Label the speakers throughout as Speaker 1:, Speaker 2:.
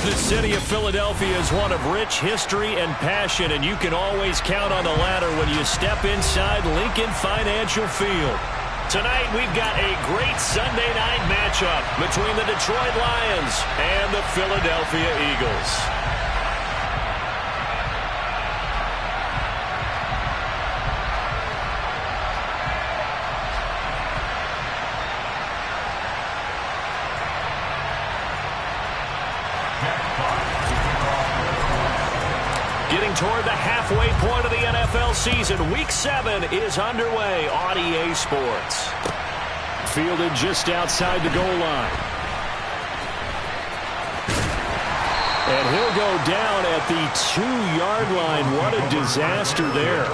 Speaker 1: The city of Philadelphia is one of rich history and passion, and you can always count on the latter when you step inside Lincoln Financial Field. Tonight, we've got a great Sunday night matchup between the Detroit Lions and the Philadelphia Eagles. Getting toward the halfway point of the NFL season, Week 7 is underway on EA Sports. Fielded just outside the goal line. And he'll go down at the 2-yard line. What a disaster there.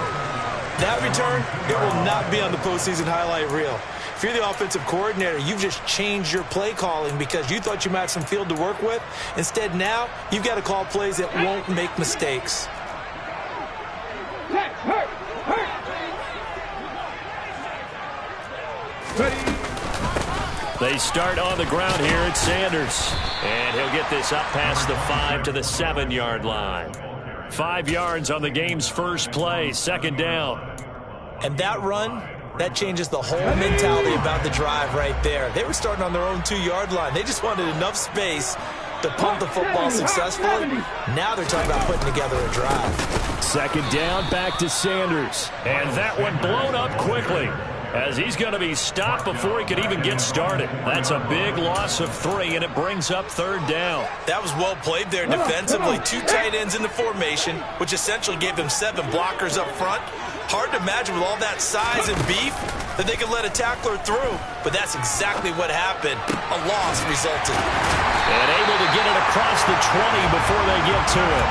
Speaker 2: That return, it will not be on the postseason highlight reel. If you're the offensive coordinator, you've just changed your play calling because you thought you might have some field to work with. Instead, now, you've got to call plays that won't make mistakes.
Speaker 1: They start on the ground here at Sanders. And he'll get this up past the 5 to the 7-yard line. 5 yards on the game's first play, second down.
Speaker 2: And that run, that changes the whole mentality about the drive right there. They were starting on their own 2-yard line. They just wanted enough space to pump the football successfully. Now they're talking about putting together a drive.
Speaker 1: Second down, back to Sanders. And that one blown up quickly, as he's going to be stopped before he could even get started. That's a big loss of 3, and it brings up third down.
Speaker 2: That was well played there defensively. 2 tight ends in the formation, which essentially gave them 7 blockers up front. Hard to imagine with all that size and beef that they could let a tackler through. But that's exactly what happened. A loss resulted.
Speaker 1: And able to get it across the 20 before they get to it.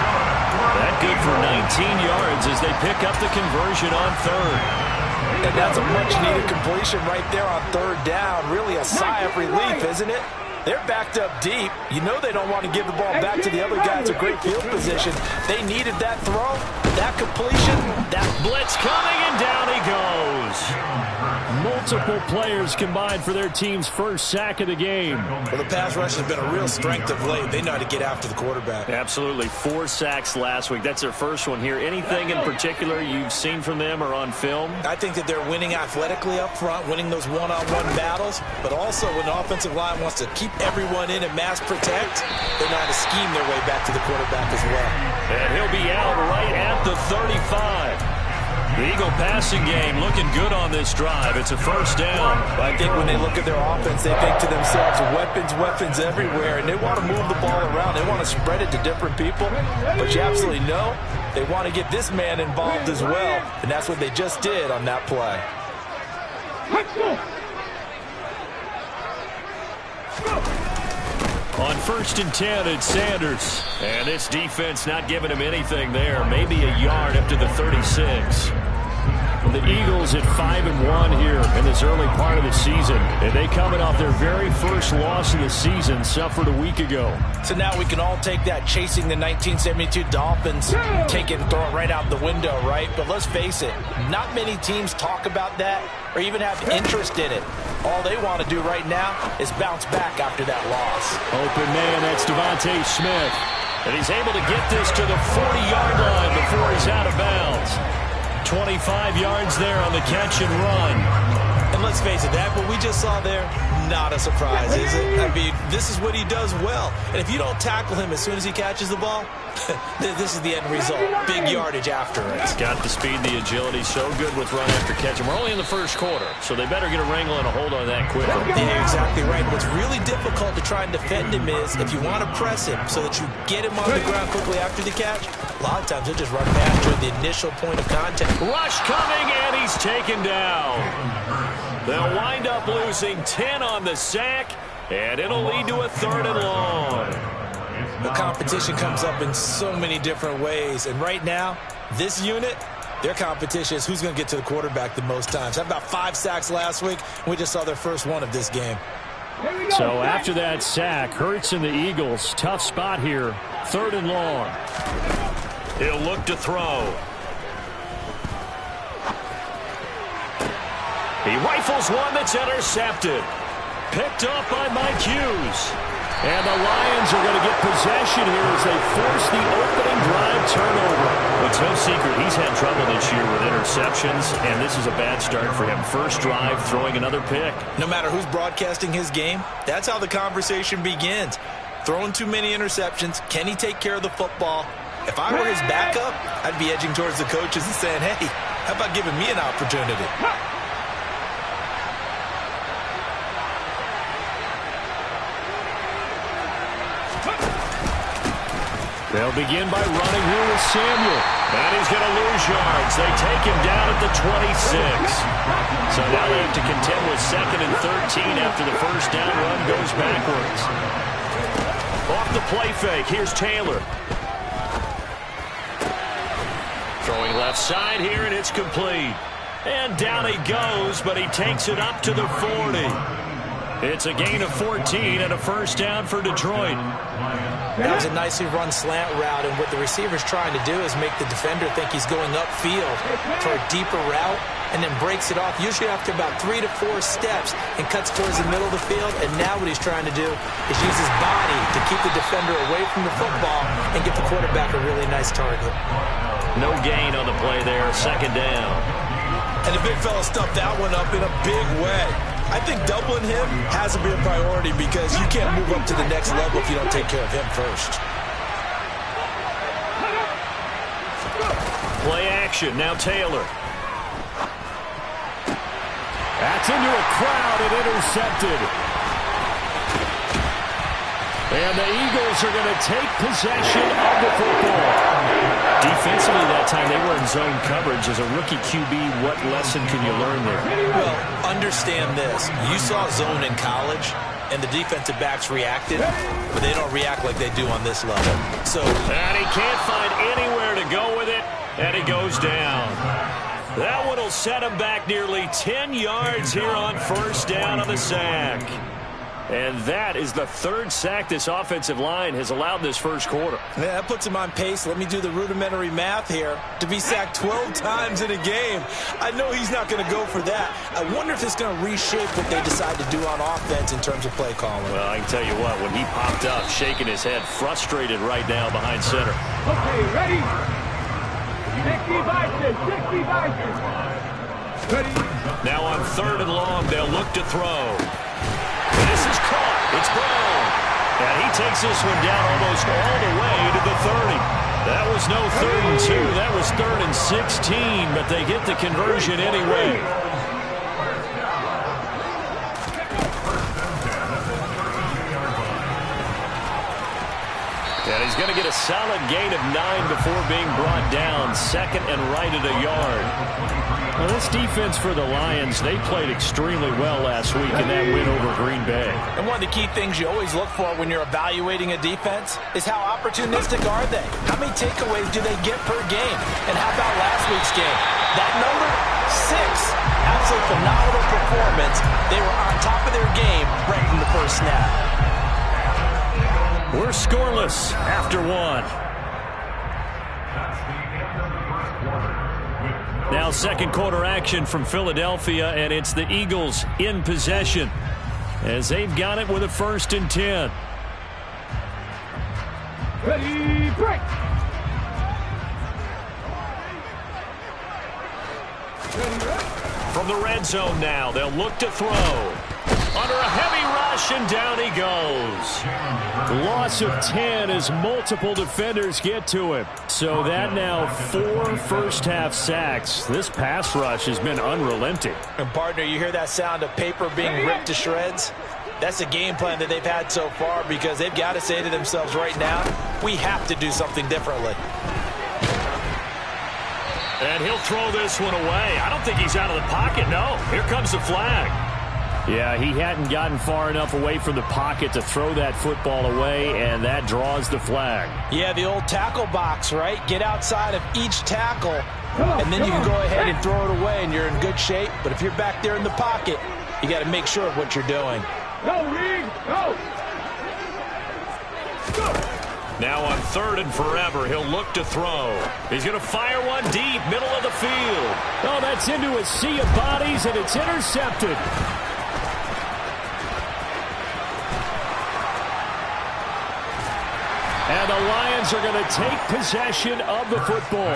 Speaker 1: That good for 19 yards as they pick up the conversion on third.
Speaker 2: And that's a much-needed completion right there on third down. Really a sigh of relief, isn't it? They're backed up deep. You know they don't want to give the ball back to the other guy. It's a great field position. They needed that throw, that completion, that
Speaker 1: blitz coming, and down he goes. Multiple players combined for their team's first sack of the game.
Speaker 2: Well, the pass rush has been a real strength of late. They know how to get after the quarterback.
Speaker 1: Absolutely. 4 sacks last week. That's their first one here. Anything in particular you've seen from them or on film?
Speaker 2: I think that they're winning athletically up front, winning those one-on-one battles, but also when the offensive line wants to keep everyone in and mass protect, they know how to scheme their way back to the quarterback as well.
Speaker 1: And he'll be out right at the 35. The Eagle passing game looking good on this drive. It's a first down.
Speaker 2: I think when they look at their offense, they think to themselves, weapons everywhere, and they want to move the ball around. They want to spread it to different people, but you absolutely know they want to get this man involved as well, and that's what they just did on that play.
Speaker 1: On 1st and 10, it's Sanders. And this defense not giving him anything there. Maybe a yard up to the 36. The Eagles at 5-1 here in this early part of the season. And they coming off their very first loss of the season, suffered a week ago.
Speaker 2: So now we can all take that chasing the 1972 Dolphins, take it and throw it right out the window, right? But let's face it, not many teams talk about that or even have interest in it. All they want to do right now is bounce back after that loss.
Speaker 1: Open man, that's Devontae Smith. And he's able to get this to the 40-yard line before he's out of bounds. 25 yards there on the catch and run.
Speaker 2: And let's face it, that what we just saw there, not a surprise, is it? I mean, this is what he does well. And if you don't tackle him as soon as he catches the ball, this is the end result. Big yardage after it.
Speaker 1: He's got the speed, the agility, so good with run after catch. And we're only in the first quarter, so they better get a wrangle and a hold on that quickly.
Speaker 2: Yeah, exactly right. What's really difficult to try and defend him is if you want to press him so that you get him on the ground quickly after the catch, a lot of times he'll just run past you at the initial point of contact.
Speaker 1: Rush coming, and he's taken down. They'll wind up losing 10 on the sack, and it'll lead to a 3rd and long.
Speaker 2: The competition comes up in so many different ways, and right now, this unit, their competition is who's going to get to the quarterback the most times. Had about 5 sacks last week, and we just saw their first one of this game.
Speaker 1: So after that sack, Hurts and the Eagles, tough spot here, 3rd and long. He'll look to throw. He rifles one that's intercepted. Picked up by Mike Hughes. And the Lions are going to get possession here as they force the opening drive turnover. It's no secret he's had trouble this year with interceptions, and this is a bad start for him. First drive, throwing another pick.
Speaker 2: No matter who's broadcasting his game, that's how the conversation begins. Throwing too many interceptions. Can he take care of the football? If I were his backup, I'd be edging towards the coaches and saying, hey, how about giving me an opportunity?
Speaker 1: They'll begin by running here with Samuel. And he's going to lose yards. They take him down at the 26. So now they have to contend with 2nd and 13 after the first down run goes backwards. Off the play fake, here's Taylor. Throwing left side here, and it's complete. And down he goes, but he takes it up to the 40. It's a gain of 14 and a first down for Detroit.
Speaker 2: That was a nicely run slant route, and what the receiver's trying to do is make the defender think he's going upfield for a deeper route, and then breaks it off, usually after about 3 to 4 steps, and cuts towards the middle of the field. And now what he's trying to do is use his body to keep the defender away from the football and get the quarterback a really nice target.
Speaker 1: No gain on the play there, 2nd down.
Speaker 2: And the big fella stuffed that one up in a big way. I think doubling him has to be a priority because you can't move up to the next level if you don't take care of him first.
Speaker 1: Play action, now Taylor. That's into a crowd and intercepted. And the Eagles are going to take possession of the football. Defensively that time, they were in zone coverage. As a rookie QB, what lesson can you learn there?
Speaker 2: Well, understand this. You saw zone in college, and the defensive backs reacted, but they don't react like they do on this level.
Speaker 1: And he can't find anywhere to go with it, and he goes down. That one will set him back nearly 10 yards here on first down on the sack. And that is the 3rd sack this offensive line has allowed this first quarter.
Speaker 2: Yeah, that puts him on pace. Let me do the rudimentary math here. To be sacked 12 times in a game, I know he's not going to go for that. I wonder if it's going to reshape what they decide to do on offense in terms of play calling.
Speaker 1: Well, I can tell you what, when he popped up, shaking his head, frustrated right now behind center.
Speaker 3: Okay, ready? 60 Bison, 60 Bison. Ready?
Speaker 1: Now on 3rd and long, they'll look to throw. This is caught. It's Brown. And he takes this one down almost all the way to the 30. That was no 3rd and 2. That was 3rd and 16, but they get the conversion anyway. And he's going to get a solid gain of 9 before being brought down. 2nd and right at a yard. Well, this defense for the Lions, they played extremely well last week in that win over Green Bay.
Speaker 2: And one of the key things you always look for when you're evaluating a defense is how opportunistic are they? How many takeaways do they get per game? And how about last week's game? That number, 6. Absolute phenomenal performance. They were on top of their game right from the first snap.
Speaker 1: We're scoreless after 1. Now 2nd quarter action from Philadelphia, and it's the Eagles in possession as they've got it with a 1st and 10.
Speaker 3: Ready, break.
Speaker 1: From the red zone now, they'll look to throw. Under a heavy rush, and down he goes. Loss of 10 as multiple defenders get to him. So that now 4 first-half sacks. This pass rush has been unrelenting.
Speaker 2: And, partner, you hear that sound of paper being ripped to shreds? That's the game plan that they've had so far because they've got to say to themselves right now, we have to do something differently.
Speaker 1: And he'll throw this one away. I don't think he's out of the pocket, no. Here comes the flag. Yeah, he hadn't gotten far enough away from the pocket to throw that football away, and that draws the flag.
Speaker 2: Yeah, the old tackle box, right? Get outside of each tackle, and then you can go ahead and throw it away, and you're in good shape. But if you're back there in the pocket, you got to make sure of what you're doing.
Speaker 3: Go, Reed, go!
Speaker 1: Now on 3rd and forever, he'll look to throw. He's going to fire one deep, middle of the field. Oh, that's into a sea of bodies, and it's intercepted. And the Lions are going to take possession of the football.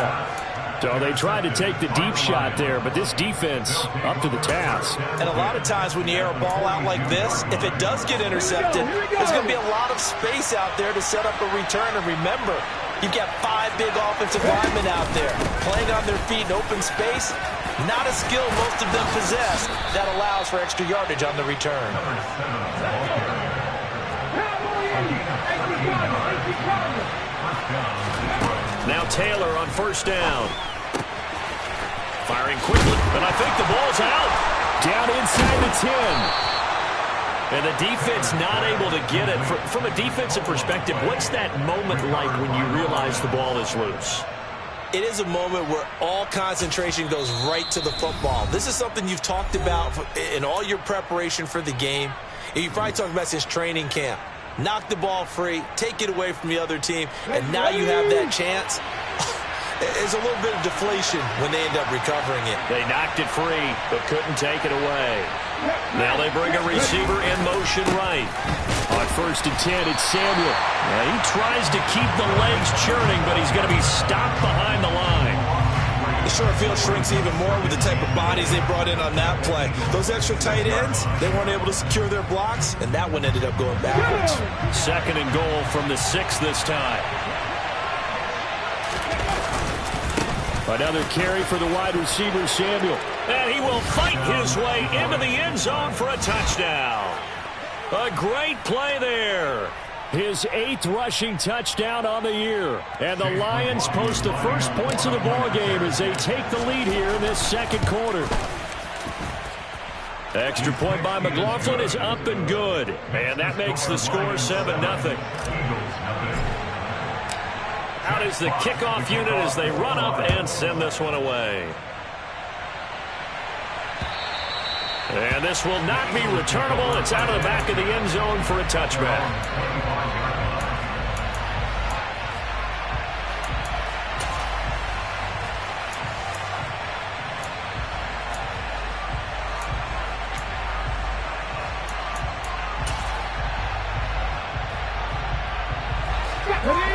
Speaker 1: So they tried to take the deep shot there, but this defense up to the task.
Speaker 2: And a lot of times when you air a ball out like this, if it does get intercepted, there's going to be a lot of space out there to set up a return. And remember, you've got 5 big offensive linemen out there playing on their feet in open space. Not a skill most of them possess that allows for extra yardage on the return.
Speaker 1: Now Taylor on first down. Firing quickly, and I think the ball's out. Down inside the 10. And the defense not able to get it. From a defensive perspective, what's that moment like when you realize the ball is loose?
Speaker 2: It is a moment where all concentration goes right to the football. This is something you've talked about in all your preparation for the game. And you probably talked about since training camp. Knock the ball free, take it away from the other team, and now you have that chance. There's a little bit of deflation when they end up recovering it.
Speaker 1: They knocked it free, but couldn't take it away. Now they bring a receiver in motion right. On first and 10, it's Samuel. Now he tries to keep the legs churning, but he's going to be stopped behind the line.
Speaker 2: The short field shrinks even more with the type of bodies they brought in on that play. Those extra tight ends, they weren't able to secure their blocks, and that one ended up going backwards.
Speaker 1: Second and goal from the 6 this time. Another carry for the wide receiver, Samuel. And he will fight his way into the end zone for a touchdown. A great play there. His 8th rushing touchdown on the year. And the Lions post the first points of the ball game as they take the lead here in this second quarter. Extra point by McLaughlin is up and good. And that makes the score 7-0. Out is the kickoff unit as they run up and send this one away. And this will not be returnable. It's out of the back of the end zone for a touchback.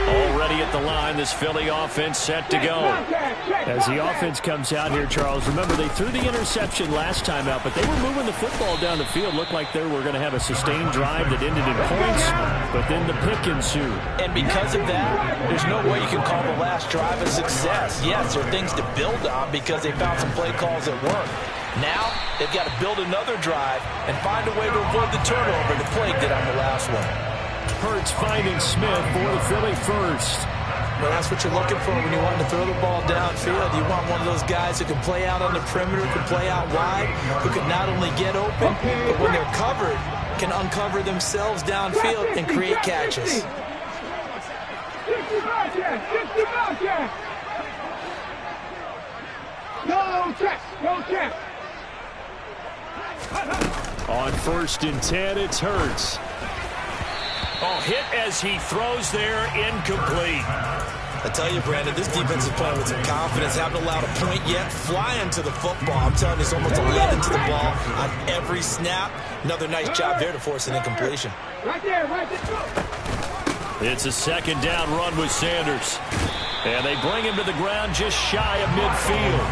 Speaker 1: Already at the line, this Philly offense set to go. As the offense comes out here, Charles, remember they threw the interception last time out, but they were moving the football down the field. Looked like they were going to have a sustained drive that ended in points, but then the pick ensued.
Speaker 2: And because of that, there's no way you can call the last drive a success. Yes, there are things to build on because they found some play calls that work. Now, they've got to build another drive and find a way to avoid the turnover the Plague did on the last one.
Speaker 1: Hurts finding Smith for the Philly first.
Speaker 2: Well, that's what you're looking for when you want to throw the ball downfield. You want one of those guys who can play out on the perimeter, can play out wide, who can not only get open, but when they're covered, can uncover themselves downfield and create catches.
Speaker 3: Go check.
Speaker 1: On first and 10, it's Hurts. Oh, hit as he throws there, incomplete.
Speaker 2: I tell you, Brandon, this defense is playing with some confidence. Haven't allowed a point yet. Flying to the football. I'm telling you, it's almost 11 to the ball on every snap. Another nice job there to force an incompletion.
Speaker 3: Right there, go.
Speaker 1: It's a second down run with Sanders. And they bring him to the ground just shy of midfield.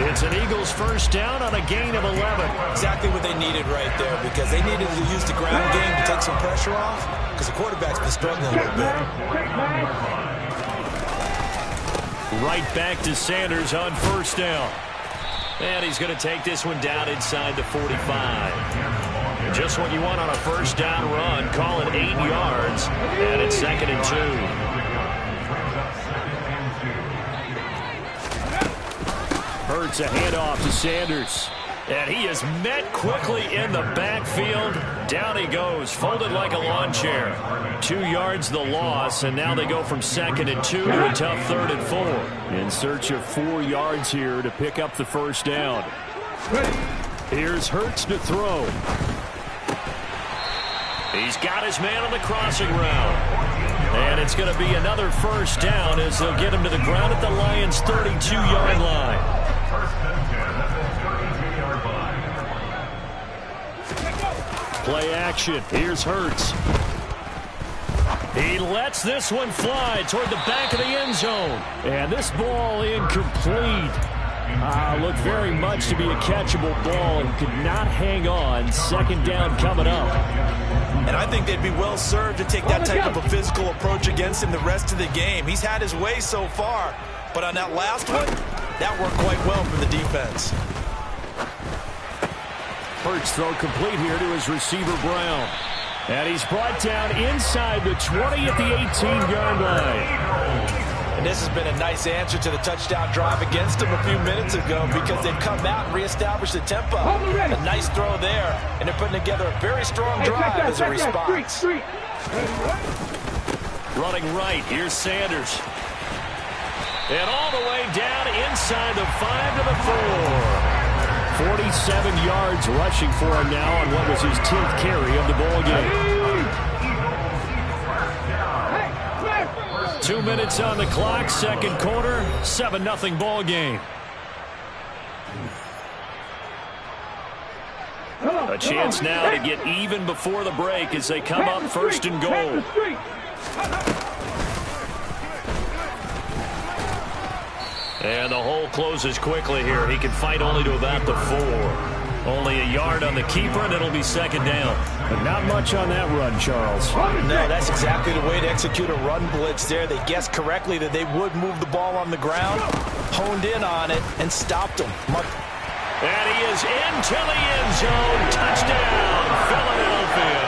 Speaker 1: It's an Eagles first down on a gain of 11.
Speaker 2: Exactly what they needed right there because they needed to use the ground game to take some pressure off because the quarterback's been struggling a little bit.
Speaker 1: Right back to Sanders on first down. And he's going to take this one down inside the 45. Just what you want on a first down run. Call it 8 yards. And it's 2nd and 2. Hurts a handoff to Sanders. And he is met quickly in the backfield. Down he goes, folded like a lawn chair. 2 yards the loss, and now they go from 2nd and 2 to a tough 3rd and 4. In search of 4 yards here to pick up the first down. Here's Hurts to throw. He's got his man on the crossing route. And it's going to be another first down as they'll get him to the ground at the Lions' 32-yard line. Play action. Here's Hurts. He lets this one fly toward the back of the end zone. And this ball incomplete. Looked very much to be a catchable ball and could not hang on. Second down coming up.
Speaker 2: And I think they'd be well served to take that type of a physical approach against him the rest of the game. He's had his way so far. But on that last one, that worked quite well for the defense.
Speaker 1: Hurts throw complete here to his receiver, Brown. And he's brought down inside the 20 at the 18-yard line.
Speaker 2: And this has been a nice answer to the touchdown drive against him a few minutes ago because they've come out and reestablished the tempo. A nice throw there, and they're putting together a very strong drive as a response.
Speaker 1: Running right, here's Sanders. And all the way down inside the 5 to the 4. 47 yards rushing for him now on what was his 10th carry of the ball game. 2 minutes on the clock, second quarter, 7-0 ball game. A chance now to get even before the break as they come up first and goal. And the hole closes quickly here. He can fight only to about the 4. Only a yard on the keeper, and it'll be second down. But not much on that run, Charles.
Speaker 2: No, that's exactly the way to execute a run blitz there. They guessed correctly that they would move the ball on the ground, honed in on it, and stopped him.
Speaker 1: And he is into the end zone. Touchdown, Philadelphia.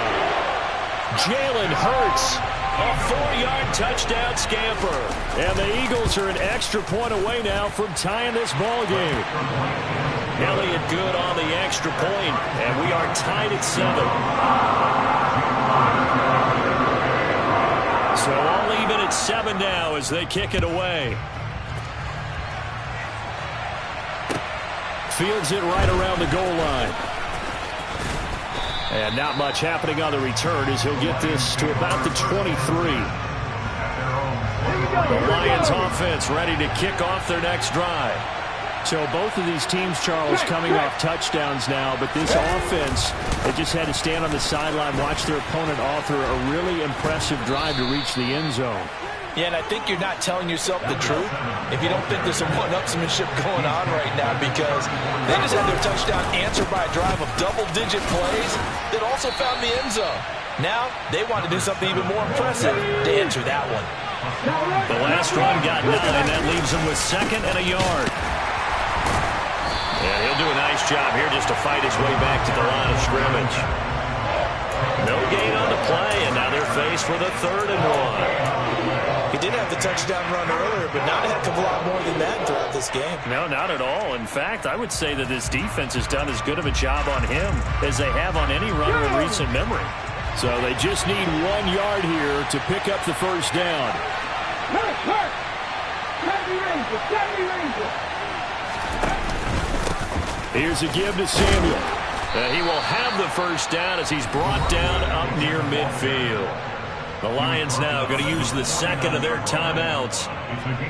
Speaker 1: Jalen Hurts. A 4-yard touchdown scamper. And the Eagles are an extra point away now from tying this ball game. Elliott good on the extra point, and we are tied at 7. So all even at 7 now as they kick it away. Fields it right around the goal line. And not much happening on the return as he'll get this to about the 23. The Lions offense ready to kick off their next drive. So both of these teams, Charles, coming off touchdowns now, but this offense, they just had to stand on the sideline, watch their opponent author a really impressive drive to reach the end zone.
Speaker 2: Yeah, and I think you're not telling yourself the truth if you don't think there's some one-upsmanship going on right now, because they just had their touchdown answered by a drive of double-digit plays that also found the end zone. Now they want to do something even more impressive to answer that one.
Speaker 1: The last run got 9. That leaves him with second and a yard. And he'll do a nice job here just to fight his way back to the line of scrimmage. No gain on the play, and now they're faced with a 3rd and 1.
Speaker 2: He did have the touchdown run earlier, but not a heck of a lot more than that throughout this game.
Speaker 1: No, not at all. In fact, I would say that this defense has done as good of a job on him as they have on any runner in recent memory. So they just need 1 yard here to pick up the first down. Here's a give to Samuel. He will have the first down as he's brought down up near midfield. The Lions now going to use the second of their timeouts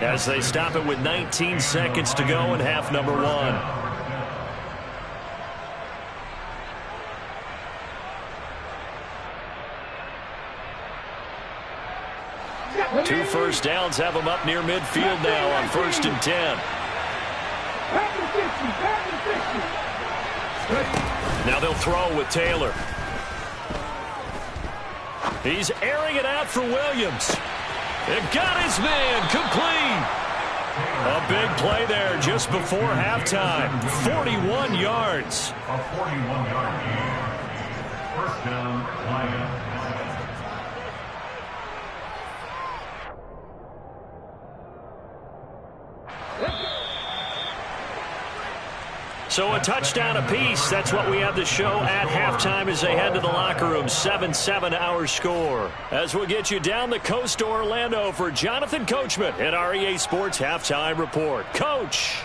Speaker 1: as they stop it with 19 seconds to go in half number 1. 2 first downs have them up near midfield now on 1st and 10. Now they'll throw with Taylor. He's airing it out for Williams. They've got his man complete. A big play there just before halftime. 41 yards.
Speaker 4: A 41-yard gain. First down, Lions.
Speaker 1: So a touchdown apiece. That's what we have to show at halftime as they head to the locker room. 7-7 our score. As we'll get you down the coast to Orlando for Jonathan Coachman at our EA Sports Halftime Report. Coach.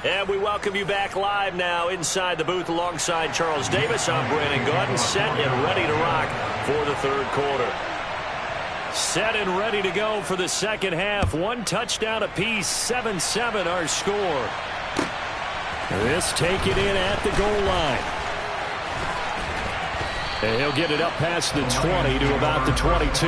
Speaker 1: And we welcome you back live now inside the booth alongside Charles Davis. I'm Brandon Gaudin, set and ready to rock for the third quarter. Set and ready to go for the second half. One touchdown apiece, 7-7 our score. This taken in at the goal line. And he'll get it up past the 20 to about the 22.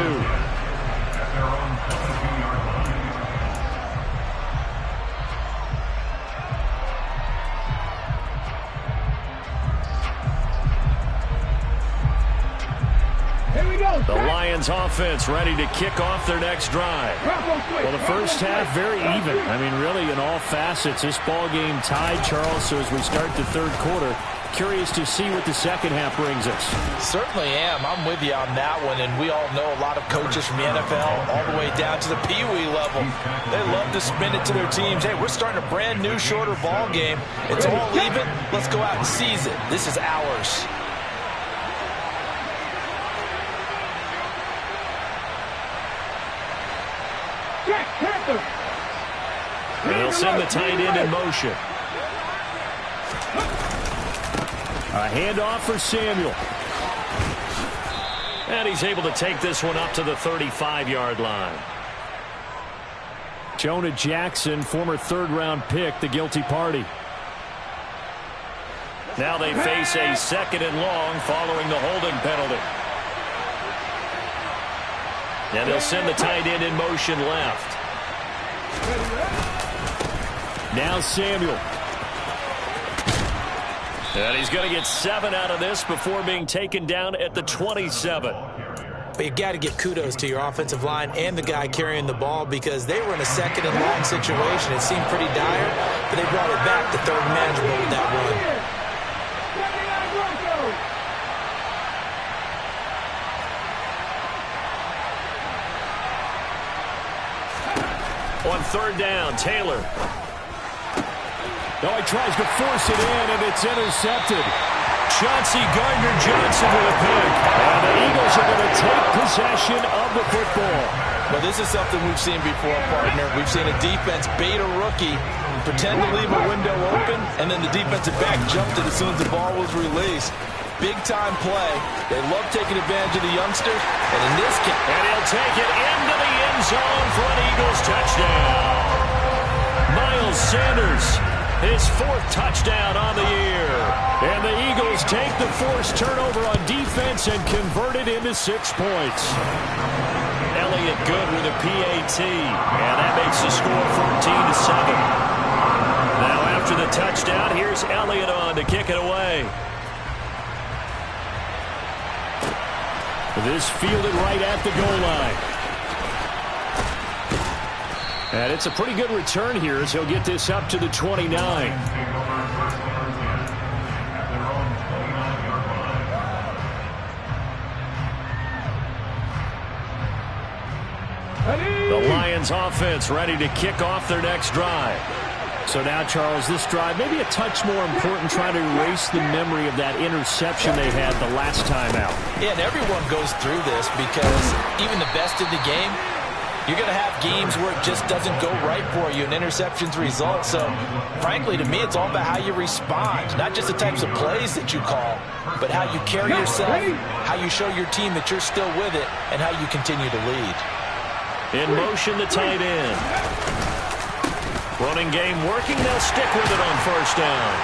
Speaker 1: The Lions offense ready to kick off their next drive. Well, the first half very even. I mean, really in all facets. This ball game tied, Charles. So as we start the third quarter, curious to see what the second half brings us.
Speaker 2: Certainly am. I'm with you on that one. And we all know a lot of coaches from the NFL all the way down to the Pee Wee level. They love to spin it to their teams. Hey, we're starting a brand new, shorter ball game. It's all even. Let's go out and seize it. This is ours.
Speaker 1: And they'll send the tight end in motion. A handoff for Samuel. And he's able to take this one up to the 35-yard line. Jonah Jackson, former third-round pick, the guilty party. Now they face a second and long following the holding penalty. And they'll send the tight end in motion left. Now Samuel. And he's going to get 7 out of this before being taken down at the 27.
Speaker 2: But you got to give kudos to your offensive line and the guy carrying the ball because they were in a second and long situation. It seemed pretty dire, but they brought it back to third and manageable with that run.
Speaker 1: On third down, Taylor. No, he tries to force it in, and it's intercepted. Chauncey Gardner-Johnson with a pick. And the Eagles are going to take possession of the football.
Speaker 2: Well, this is something we've seen before, partner. We've seen a defense bait a rookie, pretend to leave a window open, and then the defensive back jumped it as soon as the ball was released. Big-time play. They love taking advantage of the youngsters, and in this case...
Speaker 1: And he'll take it into the end zone for an Eagles touchdown. Miles Sanders, his 4th touchdown on the year. And the Eagles take the forced turnover on defense and convert it into 6 points. Elliott good with a PAT, and that makes the score 14-7. Now after the touchdown, here's Elliott on to kick it away. This fielded right at the goal line. And it's a pretty good return here as he'll get this up to the 29. The Lions offense ready to kick off their next drive. So now, Charles, this drive maybe a touch more important, trying to erase the memory of that interception they had the last time out.
Speaker 2: Yeah, and everyone goes through this because even the best in the game, you're going to have games where it just doesn't go right for you and interceptions result. So, frankly, to me, it's all about how you respond, not just the types of plays that you call, but how you carry yourself, how you show your team that you're still with it, and how you continue to lead.
Speaker 1: In motion, the tight end. Running game working. They'll stick with it on first down.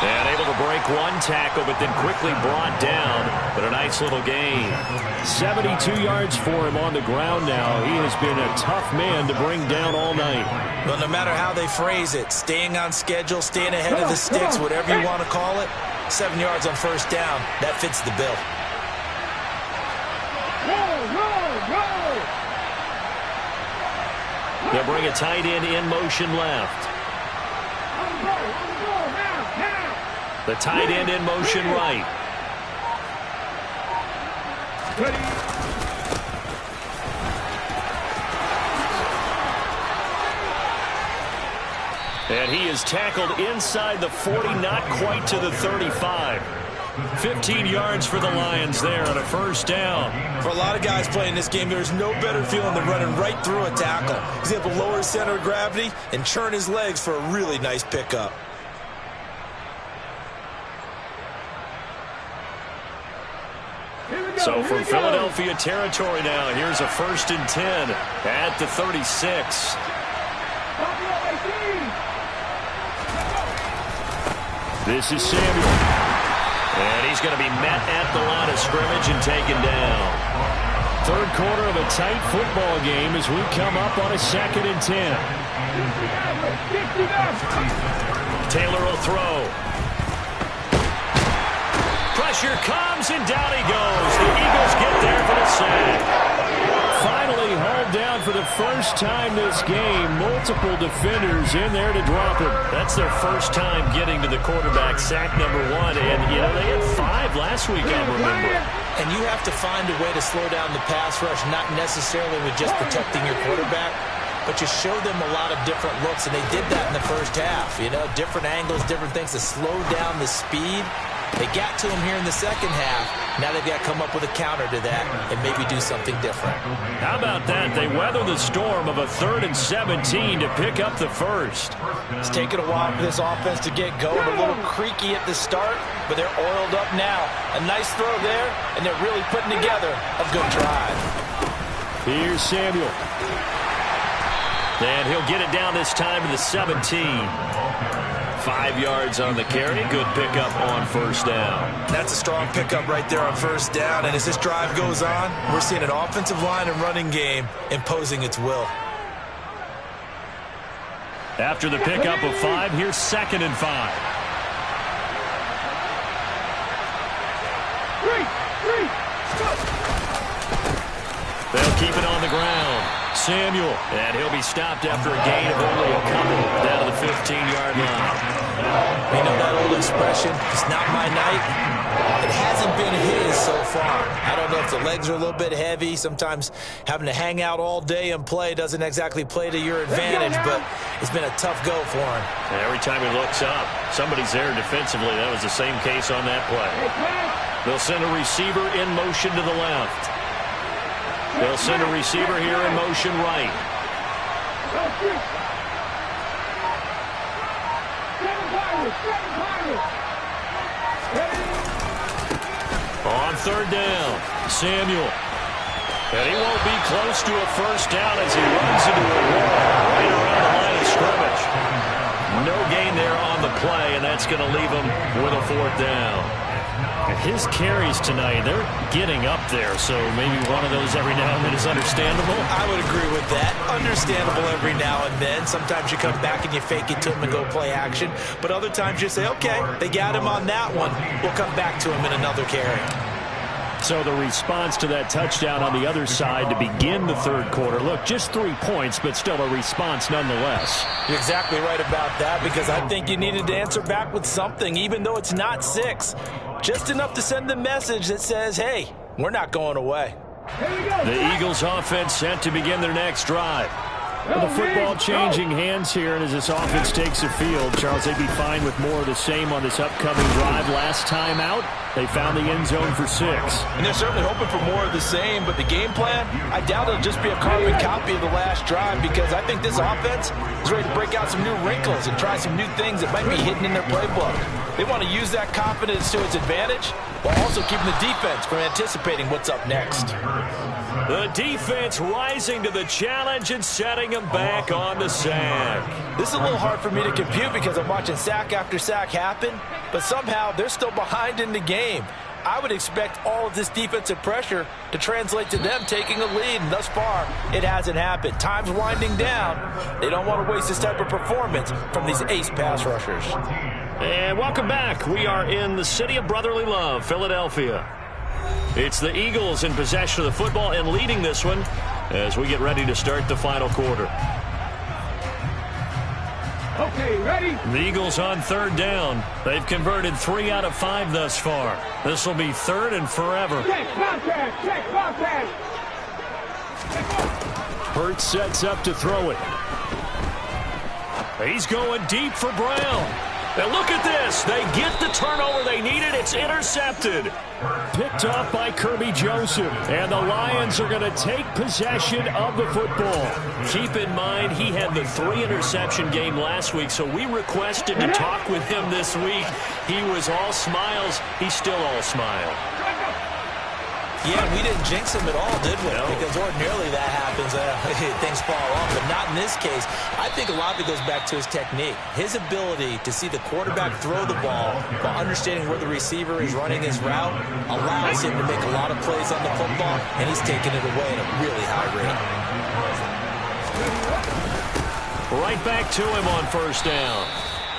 Speaker 1: And able to break one tackle, but then quickly brought down. But a nice little gain. 72 yards for him on the ground now. He has been a tough man to bring down all night.
Speaker 2: Well, no matter how they phrase it, staying on schedule, staying ahead of the sticks, whatever you want to call it, 7 yards on first down, that fits the bill.
Speaker 1: They'll bring a tight end in motion left. The tight end in motion right. And he is tackled inside the 40, not quite to the 35. 15 yards for the Lions there on a first down.
Speaker 2: For a lot of guys playing this game, there's no better feeling than running right through a tackle. He's able to lower his center of gravity and churn his legs for a really nice pickup.
Speaker 1: So from Philadelphia territory now, here's a 1st and 10 at the 36. This is Samuel. And he's going to be met at the line of scrimmage and taken down. Third quarter of a tight football game as we come up on a 2nd and 10. Taylor will throw. Pressure comes, and down he goes. The Eagles get there for the sack. Finally hauled down for the first time this game. Multiple defenders in there to drop him. That's their first time getting to the quarterback, sack number 1. And, you know, they had 5 last week, I remember.
Speaker 2: And you have to find a way to slow down the pass rush, not necessarily with just protecting your quarterback, but you show them a lot of different looks, and they did that in the first half. You know, different angles, different things to slow down the speed. They got to him here in the second half. Now they've got to come up with a counter to that and maybe do something different.
Speaker 1: How about that? They weather the storm of a 3rd and 17 to pick up the first.
Speaker 2: It's taken a while for this offense to get going. A little creaky at the start, but they're oiled up now. A nice throw there, and they're really putting together a good drive.
Speaker 1: Here's Samuel. And he'll get it down this time to the 17. 5 yards on the carry. Good pickup on 1st down.
Speaker 2: That's a strong pickup right there on 1st down. And as this drive goes on, we're seeing an offensive line and running game imposing its will.
Speaker 1: After the pickup of 5, here's 2nd and 5. They'll keep it on the ground. Samuel, and he'll be stopped after a gain of only a couple down to the 15-yard line.
Speaker 2: You know that old expression, it's not my night. It hasn't been his so far. I don't know if the legs are a little bit heavy. Sometimes having to hang out all day and play doesn't exactly play to your advantage, but it's been a tough go for him.
Speaker 1: And every time he looks up, somebody's there defensively. That was the same case on that play. They'll send a receiver in motion to the left. They'll send a receiver here in motion right. On 3rd down, Samuel. And he won't be close to a 1st down as he runs into a wall right around the line of scrimmage. No gain there on the play, and that's going to leave him with a 4th down. His carries tonight, they're getting up there, so maybe one of those every now and then is understandable.
Speaker 2: I would agree with that. Understandable every now and then. Sometimes you come back and you fake it to him and go play action. But other times you say, okay, they got him on that one. We'll come back to him in another carry.
Speaker 1: So the response to that touchdown on the other side to begin the 3rd quarter. Look, just 3 points, but still a response nonetheless.
Speaker 2: You're exactly right about that, because I think you needed to answer back with something, even though it's not 6. Just enough to send the message that says, hey, we're not going away.
Speaker 1: The Eagles offense set to begin their next drive. Well, the football changing hands here, and as this offense takes the field, Charles, they'd be fine with more of the same on this upcoming drive. Last time out, they found the end zone for 6.
Speaker 2: And they're certainly hoping for more of the same, but the game plan, I doubt it'll just be a carbon copy of the last drive, because I think this offense is ready to break out some new wrinkles and try some new things that might be hidden in their playbook. They want to use that confidence to its advantage while also keeping the defense from anticipating what's up next.
Speaker 1: The defense rising to the challenge and setting them back on the sack.
Speaker 2: This is a little hard for me to compute because I'm watching sack after sack happen, but somehow they're still behind in the game. I would expect all of this defensive pressure to translate to them taking a lead, and thus far, it hasn't happened. Time's winding down. They don't want to waste this type of performance from these ace pass rushers.
Speaker 1: And welcome back. We are in the city of brotherly love, Philadelphia. It's the Eagles in possession of the football and leading this one as we get ready to start the final quarter.
Speaker 3: Okay, ready?
Speaker 1: The Eagles on 3rd down. They've converted 3 out of 5 thus far. This will be 3rd and forever.
Speaker 3: Check contact, check contact.
Speaker 1: Hurts sets up to throw it. He's going deep for Brown. And look at this. They get the turnover they needed. It's intercepted. Picked off by Kirby Joseph. And the Lions are going to take possession of the football. Keep in mind, he had the 3-interception game last week, so we requested to talk with him this week. He was all smiles. He's still all smile.
Speaker 2: Yeah, we didn't jinx him at all, did we?
Speaker 1: No.
Speaker 2: Because ordinarily that happens. Things fall off, but not in this case. I think a lot of it goes back to his technique. His ability to see the quarterback throw the ball while understanding where the receiver is running his route allows him to make a lot of plays on the football, and he's taking it away at a really high rate.
Speaker 1: Right back to him on first down.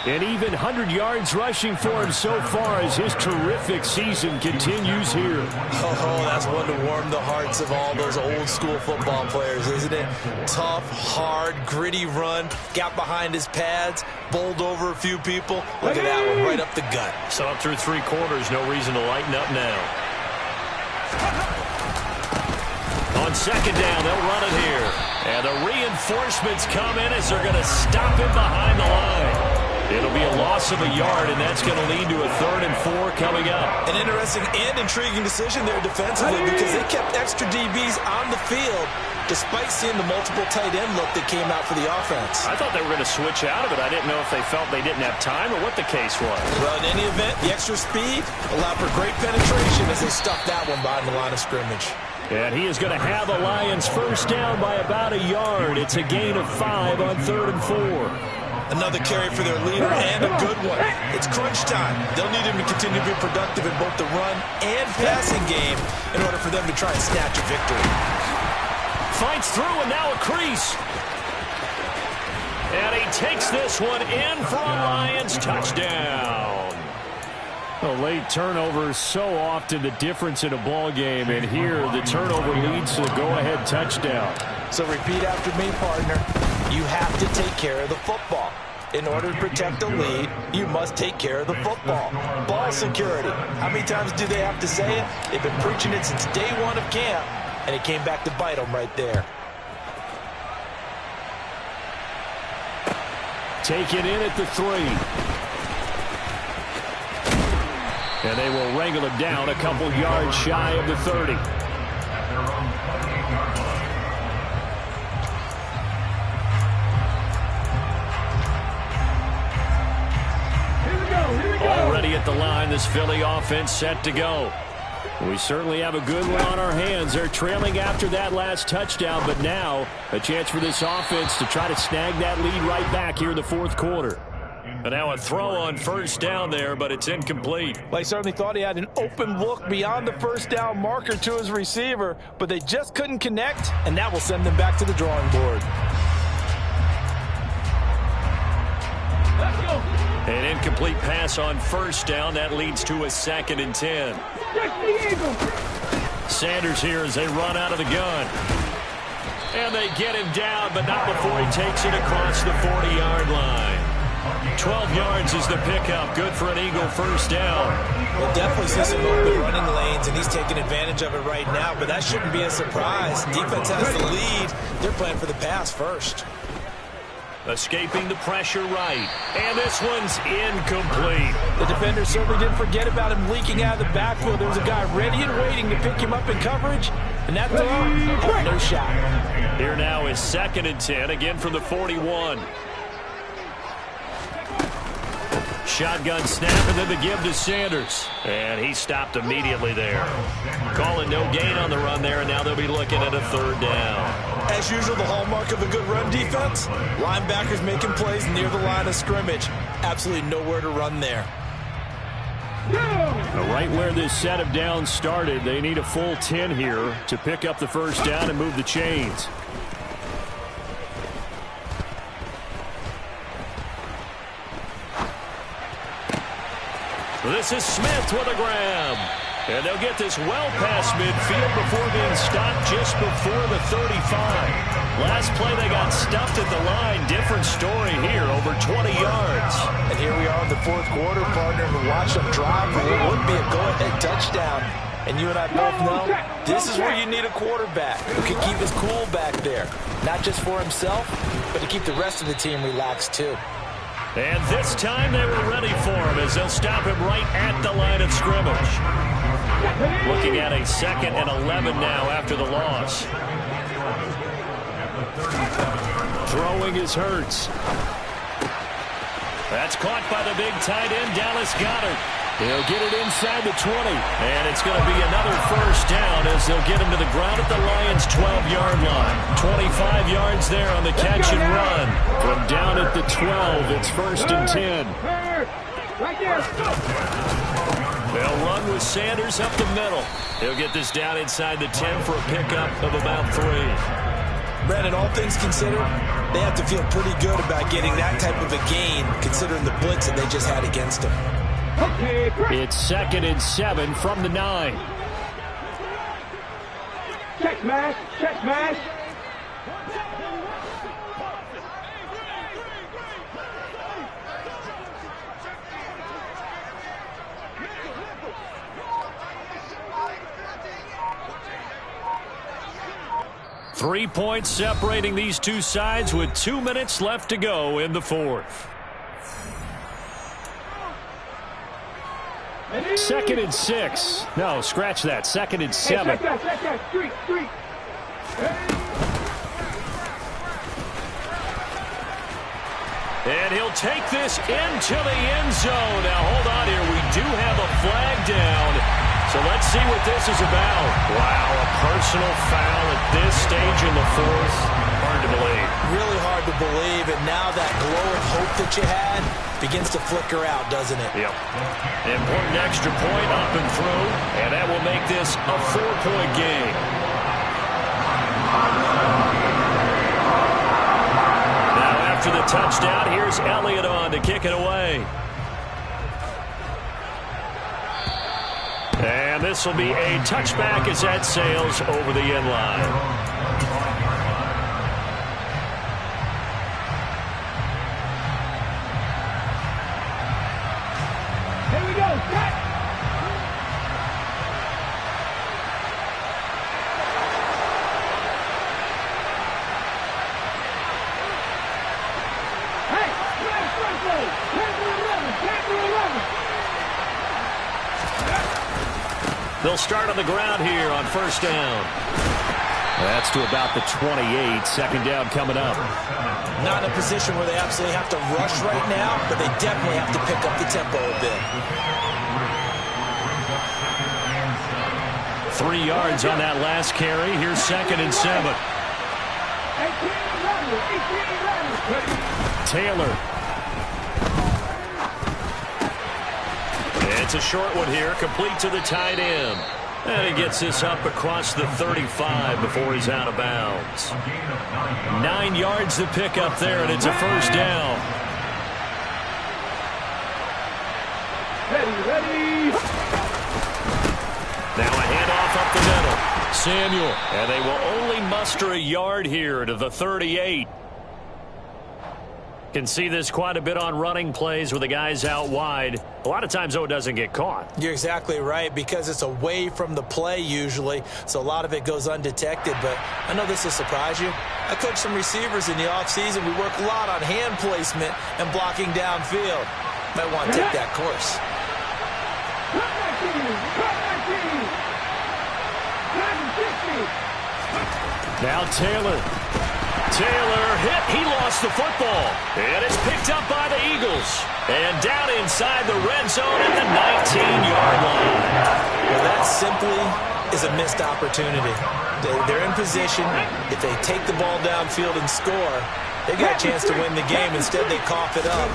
Speaker 1: And even 100 yards rushing for him so far as his terrific season continues here.
Speaker 2: Oh, that's one to warm the hearts of all those old-school football players, isn't it? Tough, hard, gritty run, got behind his pads, bowled over a few people. Look at that one, right up the gut.
Speaker 1: So up through 3 quarters, no reason to lighten up now. On second down, they'll run it here. And the reinforcements come in as they're going to stop him behind the line. It'll be a loss of a yard, and that's going to lead to a 3rd and 4 coming up.
Speaker 2: An interesting and intriguing decision there defensively because they kept extra DBs on the field despite seeing the multiple tight end look that came out for the offense.
Speaker 1: I thought they were going to switch out of it. I didn't know if they felt they didn't have time or what the case was.
Speaker 2: Well, in any event, the extra speed allowed for great penetration as they stuffed that one behind the line of scrimmage.
Speaker 1: And he is going to have the Lions first down by about a yard. It's a gain of 5 on 3rd and 4.
Speaker 2: Another carry for their leader and a good one. It's crunch time. They'll need him to continue to be productive in both the run and passing game in order for them to try and snatch a victory.
Speaker 1: Fights through and now a crease. And he takes this one in for a Lions touchdown. A late turnover is so often the difference in a ball game, and here the turnover leads to the go-ahead touchdown.
Speaker 2: So repeat after me, partner. You have to take care of the football. In order to protect a lead, you must take care of the football. Ball security. How many times do they have to say it? They've been preaching it since day one of camp, and it came back to bite them right there.
Speaker 1: Taken in at the 3. And they will wrangle him down a couple yards shy of the 30. Already at the line, this Philly offense set to go. We certainly have a good one on our hands. They're trailing after that last touchdown, but now a chance for this offense to try to snag that lead right back here in the 4th quarter. And now a throw on first down there, but it's incomplete.
Speaker 2: Well, he certainly thought he had an open look beyond the first down marker to his receiver, but they just couldn't connect, and that will send them back to the drawing board.
Speaker 3: Let's go.
Speaker 1: An incomplete pass on first down. That leads to a 2nd and 10.
Speaker 3: Check the Eagles.
Speaker 1: Sanders here as they run out of the gun. And they get him down, but not before he takes it across the 40-yard line. 12 yards is the pickup. Good for an Eagle first down.
Speaker 2: We'll definitely see some open running lanes, and he's taking advantage of it right now, but that shouldn't be a surprise. Defense has the lead. They're playing for the pass first.
Speaker 1: Escaping the pressure right. And this one's incomplete.
Speaker 2: The defender certainly didn't forget about him leaking out of the backfield. There was a guy ready and waiting to pick him up in coverage, and that throw, no shot.
Speaker 1: Here now is 2nd and 10, again from the 41. Shotgun snap, and then the give to Sanders. And he stopped immediately there. Calling no gain on the run there, and now they'll be looking at a 3rd down.
Speaker 2: As usual, the hallmark of a good run defense, linebackers making plays near the line of scrimmage. Absolutely nowhere to run there.
Speaker 1: Right where this set of downs started, they need a full 10 here to pick up the first down and move the chains. This is Smith with a grab. And they'll get this well past midfield before being stopped just before the 35. Last play they got stuffed at the line. Different story here, over 20 yards.
Speaker 2: And here we are in the 4th quarter, partner, and watch them drive. It would be a go-ahead touchdown. And you and I both know this is where you need a quarterback who can keep his cool back there. Not just for himself, but to keep the rest of the team relaxed too.
Speaker 1: And this time they were ready for him as they'll stop him right at the line of scrimmage. Looking at a 2nd and 11 now after the loss. Throwing is Hurts. That's caught by the big tight end, Dallas Goedert. He'll get it inside the 20. And it's going to be another first down as they'll get him to the ground at the Lions' 12-yard line. 25 yards there on the catch and run. From down at the 12, it's 1st and 10.
Speaker 3: Right there.
Speaker 1: They'll run with Sanders up the middle. He'll get this down inside the 10 for a pickup of about 3.
Speaker 2: Brandon, all things considered, they have to feel pretty good about getting that type of a gain considering the blitz that they just had against them.
Speaker 3: Okay,
Speaker 1: It's 2nd and 7 from the 9.
Speaker 3: check smash, check smash.
Speaker 1: Three points separating these two sides with 2 minutes left to go in the 4th. 2nd and 6. No, scratch that. 2nd and 7.
Speaker 3: Hey, check that. Street.
Speaker 1: And he'll take this into the end zone. Now, hold on here. We do have a flag down. So let's see what this is about. Wow, a personal foul at this stage in the 4th. Hard to believe.
Speaker 2: Really hard to believe, and now that glow of hope that you had begins to flicker out, doesn't it?
Speaker 1: Yep. Important extra point up and through, and that will make this a 4-point game. Now after the touchdown, here's Elliott on to kick it away. And this will be a touchback as that sails over the end line.
Speaker 3: Here we go, set. Hey, front row. Tackle 11.
Speaker 1: They'll start on the ground here on 1st down. That's to about the 28. 2nd down coming up.
Speaker 2: Not in a position where they absolutely have to rush right now, but they definitely have to pick up the tempo a bit.
Speaker 1: 3 yards on that last carry. Here's 2nd and 7.
Speaker 3: 18
Speaker 1: Taylor. It's a short one here, complete to the tight end. And he gets this up across the 35 before he's out of bounds. 9 yards to pick up there, and it's a first down.
Speaker 3: Ready.
Speaker 1: Now a handoff up the middle. Samuel. And they will only muster a yard here to the 38. Can see this quite a bit on running plays with the guys out wide. A lot of times, though, it doesn't get caught.
Speaker 2: You're exactly right, because it's away from the play usually, so a lot of it goes undetected. But I know this will surprise you. I coach some receivers in the offseason. We work a lot on hand placement and blocking downfield. Might want to take that course.
Speaker 1: Now Taylor hit. He lost the football. And it's picked up by the Eagles. And down inside the red zone at the 19-yard line.
Speaker 2: Well, that simply is a missed opportunity. They're in position. If they take the ball downfield and score, they got a chance to win the game. Instead, they cough it up.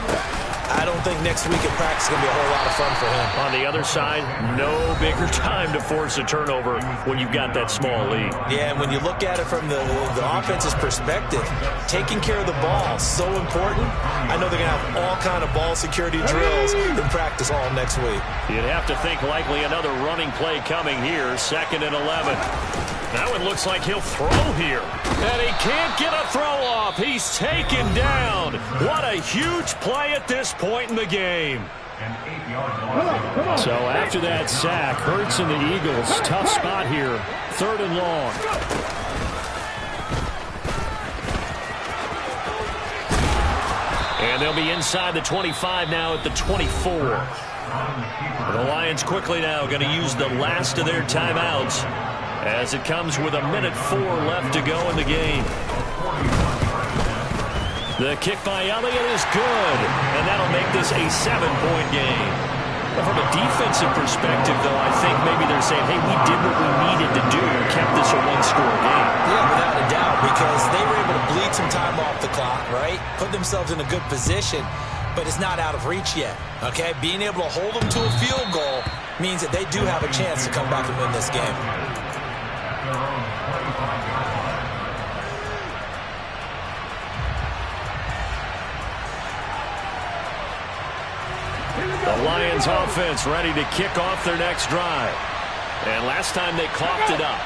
Speaker 2: I don't think next week at practice is going to be a whole lot of fun for him.
Speaker 1: On the other side, no bigger time to force a turnover when you've got that small lead.
Speaker 2: Yeah, and when you look at it from the offense's perspective, taking care of the ball is so important. I know they're going to have all kind of ball security drills in practice all next week.
Speaker 1: You'd have to think likely another running play coming here, 2nd and 11. That one looks like he'll throw here. And he can't get a throw off. He's taken down. What a huge play at this point in the game. So after that sack, Hurts and the Eagles, tough spot here. 3rd and long. And they'll be inside the 25 now at the 24. The Lions quickly now going to use the last of their timeouts as it comes with 1:04 left to go in the game. The kick by Elliott is good, and that'll make this a 7-point game. From a defensive perspective, though, I think maybe they're saying, hey, we did what we needed to do and kept this a one-score game.
Speaker 2: Yeah, without a doubt, because they were able to bleed some time off the clock, right? Put themselves in a good position, but it's not out of reach yet, okay? Being able to hold them to a field goal means that they do have a chance to come back and win this game.
Speaker 1: The Lions offense ready to kick off their next drive. And last time they coughed it up,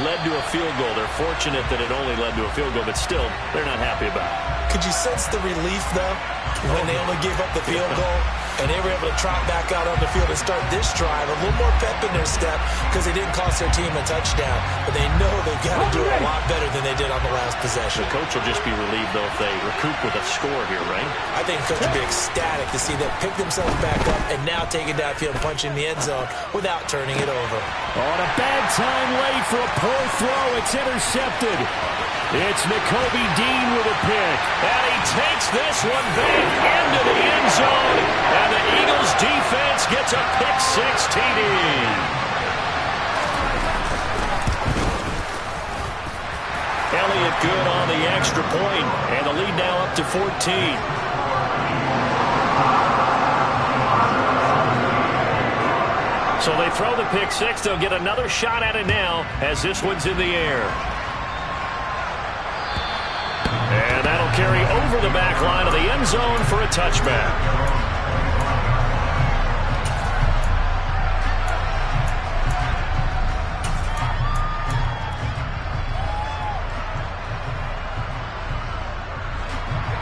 Speaker 1: led to a field goal. They're fortunate that it only led to a field goal, but still, they're not happy about it.
Speaker 2: Could you sense the relief, though, when they only gave up the field goal? And they were able to trot back out on the field and start this drive. A little more pep in their step because they didn't cost their team a touchdown. But they know they've got to do it a lot better than they did on the last possession.
Speaker 1: The coach will just be relieved, though, if they recoup with a score here, right?
Speaker 2: I think the coach will be ecstatic to see them pick themselves back up and now take it downfield, punch in the end zone without turning it over.
Speaker 1: On a bad time late for a poor throw. It's intercepted. It's Nakobe Dean with a pick. And he takes this one back into the end zone. And the Eagles defense gets a pick-6 TD. Elliott good on the extra point. And the lead now up to 14. So they throw the pick-6. They'll get another shot at it now as this one's in the air. And that'll carry over the back line of the end zone for a touchback.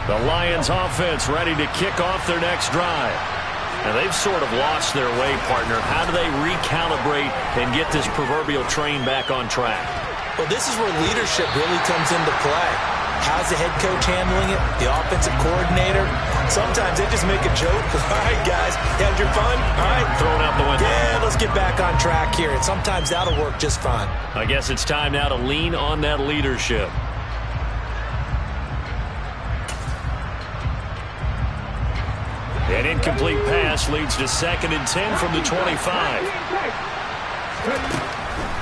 Speaker 1: The Lions offense ready to kick off their next drive. And they've sort of lost their way, partner. How do they recalibrate and get this proverbial train back on track?
Speaker 2: Well, this is where leadership really comes into play. How's the head coach handling it? The offensive coordinator? Sometimes they just make a joke. All right, guys, you had your fun? All right.
Speaker 1: Thrown out the window.
Speaker 2: Yeah, let's get back on track here. And sometimes that'll work just fine.
Speaker 1: I guess it's time now to lean on that leadership. An incomplete pass leads to 2nd and 10 from the 25.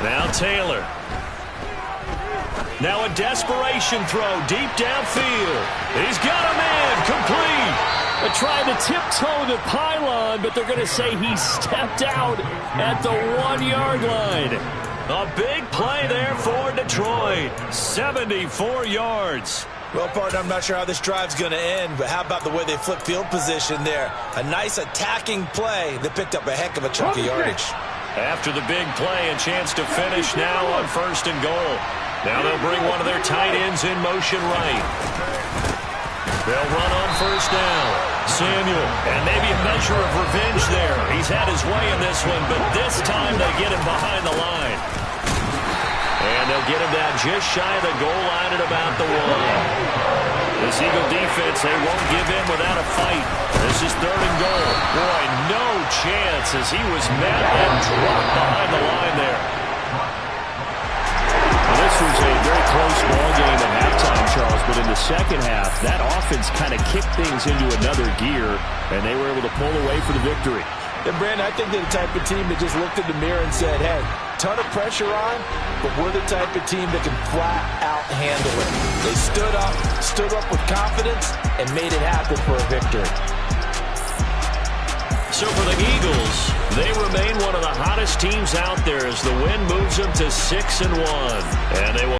Speaker 1: Now Taylor. Now a desperation throw deep downfield. He's got a man complete. They're trying to tiptoe the pylon, but they're going to say he stepped out at the 1-yard line. A big play there for Detroit. 74 yards.
Speaker 2: Well, partner, I'm not sure how this drive's going to end, but how about the way they flip field position there? A nice attacking play that picked up a heck of a chunk of yardage.
Speaker 1: After the big play, a chance to finish now on 1st and goal. Now they'll bring one of their tight ends in motion right. They'll run on 1st down. Samuel, and maybe a measure of revenge there. He's had his way in this one, but this time they get him behind the line. And they'll get him down just shy of the goal line at about the 1. This Eagle defense, they won't give in without a fight. This is 3rd and goal. Boy, no chance as he was met and dropped behind the line there. Well, this was a very close ball game at halftime, Charles, but in the second half, that offense kind of kicked things into another gear, and they were able to pull away for the victory.
Speaker 2: And, Brandon, I think they're the type of team that just looked in the mirror and said, hey, ton of pressure on, but we're the type of team that can flat out handle it. They stood up with confidence, and made it happen for a victory.
Speaker 1: So for the Eagles, they remain one of the hottest teams out there as the win moves them to 6-1. And they will